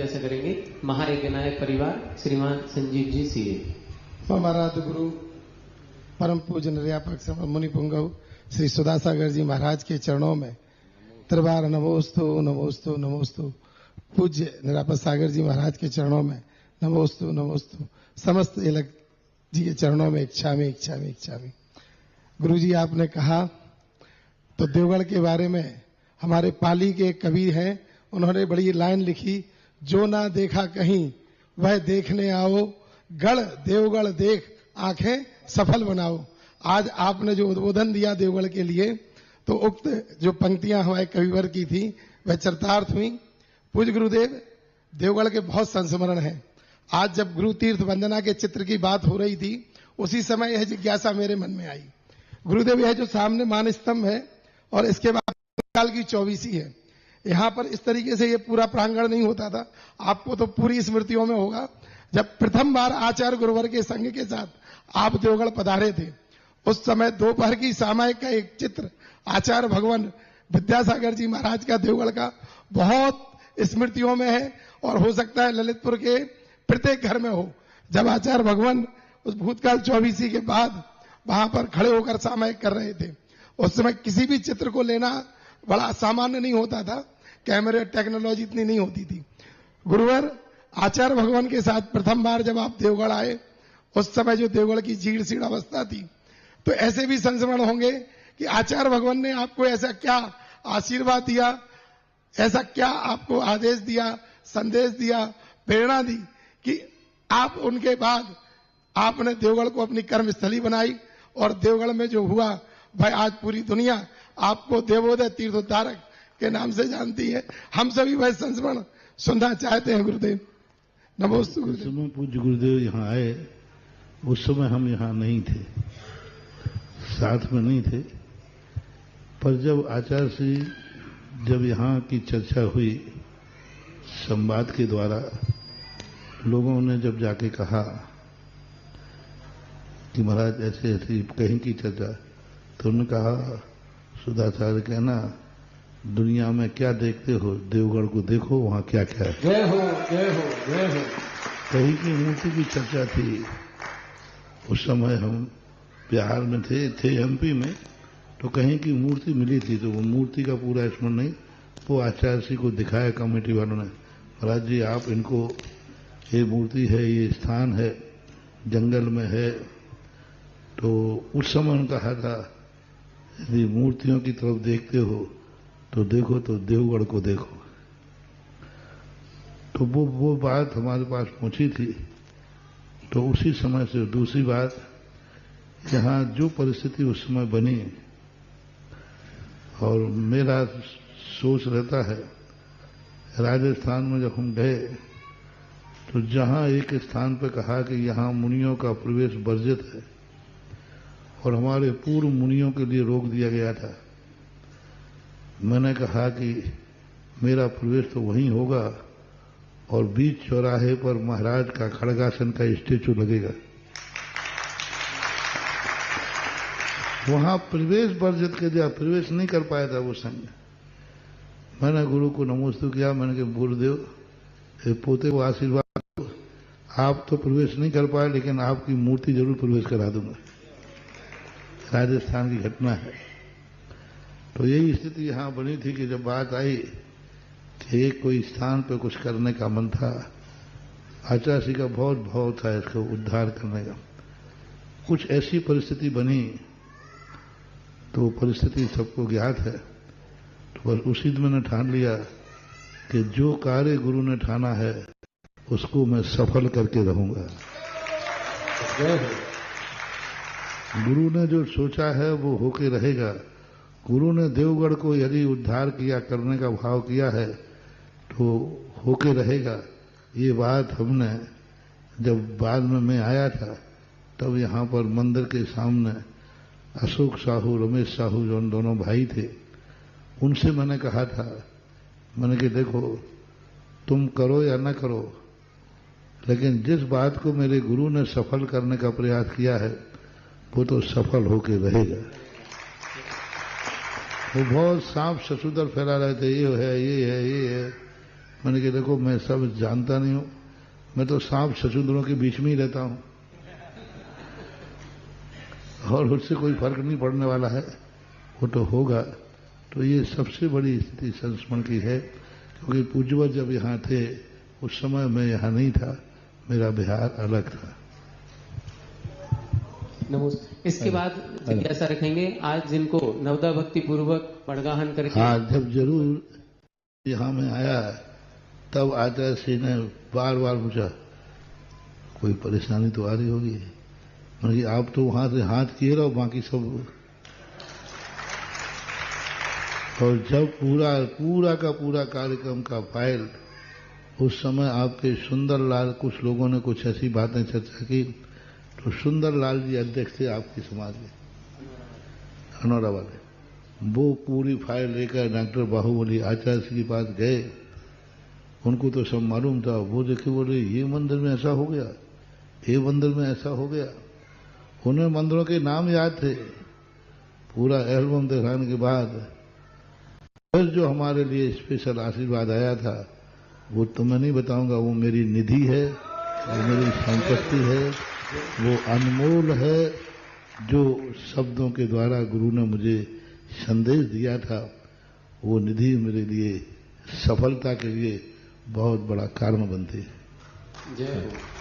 से करेंगे महायज्ञ नायक परिवार श्रीमान संजीव जी सीए। हमारा गुरु परम पूज्य निर्यापक मुनि पुंगव श्री सुधासागर जी महाराज के चरणों में त्रिवार नमोस्तु नमोस्तु नमोस्तु। पूज्य निर्यापक सागर जी महाराज के चरणों में नमोस्तु नमोस्तु। समस्त इलक जी के चरणों में इच्छामि इच्छामि इच्छामि। गुरु जी आपने कहा तो देवगढ़ के बारे में हमारे पाली के कवि हैं, उन्होंने बड़ी लाइन लिखी, जो ना देखा कहीं वह देखने आओ, गढ़ देवगढ़ देख आंखें सफल बनाओ। आज आपने जो उद्बोधन दिया देवगढ़ के लिए, तो उक्त जो पंक्तियां हमारे कविवर की थी वह चरितार्थ हुई। पूज्य गुरुदेव, देवगढ़ के बहुत संस्मरण हैं। आज जब गुरु तीर्थ वंदना के चित्र की बात हो रही थी, उसी समय यह जिज्ञासा मेरे मन में आई। गुरुदेव, यह जो सामने मान स्तंभ है और इसके बाद काल की 24 है, यहाँ पर इस तरीके से ये पूरा प्रांगण नहीं होता था। आपको तो पूरी स्मृतियों में होगा, जब प्रथम बार आचार्य गुरुवर के संग के साथ आप देवगढ़ पधारे थे, उस समय दोपहर की सामायिक का एक चित्र आचार्य भगवान विद्यासागर जी महाराज का देवगढ़ का बहुत स्मृतियों में है, और हो सकता है ललितपुर के प्रत्येक घर में हो। जब आचार्य भगवान उस भूतकाल 24 के बाद वहां पर खड़े होकर सामायिक कर रहे थे, उस समय किसी भी चित्र को लेना बड़ा सामान्य नहीं होता था, कैमरे टेक्नोलॉजी इतनी नहीं होती थी। गुरुवर आचार्य भगवान के साथ प्रथम बार जब आप देवगढ़ आए, उस समय जो देवगढ़ की जीर्ण शीर्ण अवस्था थी, तो ऐसे भी संस्मरण होंगे कि आचार्य भगवान ने आपको ऐसा क्या आशीर्वाद दिया, ऐसा क्या आपको आदेश दिया, संदेश दिया, प्रेरणा दी कि आप उनके बाद आपने देवगढ़ को अपनी कर्मस्थली बनाई। और देवगढ़ में जो हुआ, भाई आज पूरी दुनिया आपको देवोदय तीर्थोद्धारक के नाम से जानती है। हम सभी वह संस्मरण सुनना चाहते हैं गुरुदेव। नमोस्तु गुरुदेव। उस समय पूज्य गुरुदेव यहाँ आए, उस समय हम यहाँ नहीं थे, साथ में नहीं थे, पर जब आचार्य श्री जब यहाँ की चर्चा हुई संवाद के द्वारा, लोगों ने जब जाके कहा कि महाराज ऐसे ऐसी कहीं की चर्चा, तो उन्होंने कहा सुधाचार्य कहना दुनिया में क्या देखते हो, देवगढ़ को देखो वहां क्या क्या है। जय हो जय हो जय हो। कहीं की मूर्ति की चर्चा थी। उस समय हम बिहार में थे एमपी में, तो कहीं की मूर्ति मिली थी, तो वो मूर्ति का पूरा स्मरण नहीं, वो आचार्य श्री को दिखाया कमेटी वालों ने, महाराज जी आप इनको, ये मूर्ति है, ये स्थान है, जंगल में है। तो उस समय उन्होंने कहा था यदि मूर्तियों की तरफ देखते हो तो देखो तो देवगढ़ को देखो। तो वो बात हमारे पास पहुंची थी। तो उसी समय से दूसरी बात, यहाँ जो परिस्थिति उस समय बनी, और मेरा सोच रहता है राजस्थान में जब हम गए, तो जहां एक स्थान पर कहा कि यहाँ मुनियों का प्रवेश वर्जित है और हमारे पूर्व मुनियों के लिए रोक दिया गया था, मैंने कहा कि मेरा प्रवेश तो वहीं होगा और बीच चौराहे पर महाराज का खड़गासन का स्टेचू लगेगा, वहां प्रवेश वर्जित कर दिया, प्रवेश नहीं कर पाया था वो संघ। मैंने गुरु को नमोस्तु किया, मैंने कहा गुरुदेव पोते को आशीर्वाद, आप तो प्रवेश नहीं कर पाए लेकिन आपकी मूर्ति जरूर प्रवेश करा दूंगा। राजस्थान की घटना है। तो यही स्थिति यहां बनी थी कि जब बात आई कि एक कोई स्थान पर कुछ करने का मन था, आचार्य श्री का बहुत भाव था इसको उद्धार करने का। कुछ ऐसी परिस्थिति बनी, तो परिस्थिति सबको ज्ञात है, तो बस उसी दिन मैंने ठान लिया कि जो कार्य गुरु ने ठाना है उसको मैं सफल करके रहूंगा। गुरु ने जो सोचा है वो होके रहेगा। गुरु ने देवगढ़ को यदि उद्धार किया, करने का भाव किया है, तो होके रहेगा। ये बात हमने जब बाद में मैं आया था, तब यहाँ पर मंदिर के सामने अशोक साहू, रमेश साहू, जो दोनों भाई थे, उनसे मैंने कहा था, मैंने कि देखो तुम करो या न करो, लेकिन जिस बात को मेरे गुरु ने सफल करने का प्रयास किया है वो तो सफल होके रहेगा। वो बहुत सांप ससुदर फैला रहे थे, ये है ये है ये है, मैंने कहा देखो मैं सब जानता नहीं हूं, मैं तो सांप छछूंदरों के बीच में ही रहता हूं और उससे कोई फर्क नहीं पड़ने वाला है, वो तो होगा। तो ये सबसे बड़ी स्थिति संस्मरण की है, क्योंकि पूज्यवत जब यहाँ थे उस समय मैं यहाँ नहीं था, मेरा बिहार अलग था। नमस्ते। इसके बाद जिज्ञासा रखेंगे आज जिनको नवदा भक्ति पूर्वक बड़गाहन करके। हाँ, जब जरूर यहाँ में आया तब आचार्य श्री ने बार बार पूछा कोई परेशानी तो आ रही होगी, मतलब आप तो वहां से हाथ किए रहो, बाकी सब। और जब पूरा का पूरा कार्यक्रम का फाइल उस समय आपके सुंदरलाल, कुछ लोगों ने कुछ ऐसी बातें चर्चा की, तो सुंदरलाल जी अध्यक्ष थे आपके समाज में, अनौरा वाले, वो पूरी फाइल लेकर डॉक्टर बाहुबली आचार्य के पास गए। उनको तो सब मालूम था, वो देखे बोले ये मंदिर में ऐसा हो गया, ये मंदिर में ऐसा हो गया। उन्हें मंदिरों के नाम याद थे। पूरा एल्बम दिखाने के बाद फिर जो हमारे लिए स्पेशल आशीर्वाद आया था वो तो मैं नहीं बताऊंगा, वो मेरी निधि है, वो मेरी संपत्ति है, वो अनमोल है। जो शब्दों के द्वारा गुरु ने मुझे संदेश दिया था, वो निधि मेरे लिए सफलता के लिए बहुत बड़ा कारण बनती है। जय हो।